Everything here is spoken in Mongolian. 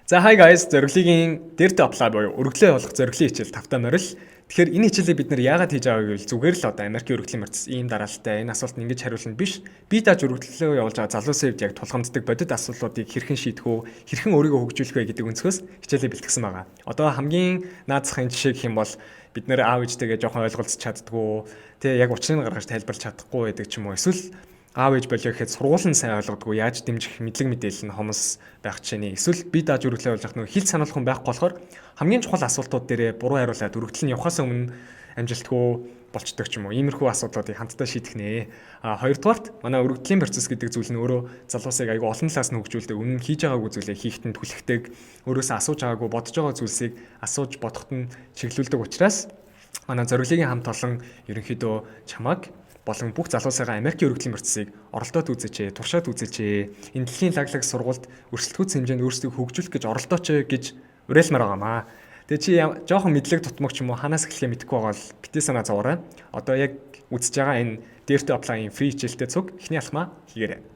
За hi guys, зориглогийн дээр apply буюу өргөлөө явуулах зориглын хичээл тавтай морил. Тэгэхээр энэ хичээлийг бид нэр яагаад хийж байгаа гэвэл зүгээр л одоо Америкийн өргөдлийн процесс ийм дараалалтай энэ асуултанд ингэж хариулна биш. Би дааж өргөлөө явуулж байгаа залуусын хувьд яг тулгамддаг бодит асуудлуудыг хэрхэн шийдэх үү, хэрхэн өөрийгөө хөгжүүлэх вэ гэдэг өнцгөөс хичээлээ бэлтгэсэн байгаа. Одоо хамгийн наадсахын жишээ гэх юм бол бид нэр аав ээжтэйгээ жоохон ойлголцож чаддгүй, тэг яг учрыг гаргаж тайлбарлаж чадахгүй байдаг ч юм уу. Эсвэл аав ээж болоо гэхэд сургууль нь сайн ойлгодгүй яаж дэмжих мэдлэг мэдээлэл нь хомс байх чинь эсвэл би дааж өргөлөө явуулах нөх хэл сануулах хүн байхгүй болохоор хамгийн чухал асуултууд дээрээ буруу хариулаад өргөдөл нь явахаас өмнө амжилтгүй болчдөг ч юм уу. Иймэрхүү асуудлуудыг хамтдаа шийдэх нэ. Хоёрдугаарт манай өргөдлийн процесс гэдэг зүйл нь өөрөө залуусыг айгүй олон талаас нь хөгжүүлдэг. Өмнө нь хийж байгаагүй зүйлээ хийхэд нь түлхдэг. Өөрөөсөө асууж байгаагүй бодож байгаа зүйлсийг асууж бодоход нь чиглүүлдэг учраас манай зориглогийн хамт олон ерөнхийдөө чамаг болон бүх залуусайгаа Америкийн өргөдлийн процессыг оролдоод үзээч, туршаад үзээч. Энэ дэлхийн лаглаг сургуульд өрсөлдөхүйц хэмжээнд өөрсдөө хөгжүүлэх гэж оролдооч гэж уриалмаар байгаамаа. Тэгээ чи жоохон мэдлэг тутмагч юм уу ханаас эхлэхээ мэдэхгүй байгаа бол битээ санаа зовоорой. Одоо яг үзэж байгаа энэ Dare to Apply-ийн free хичээлтэй цуг эхний алхмаа хийгээрэй.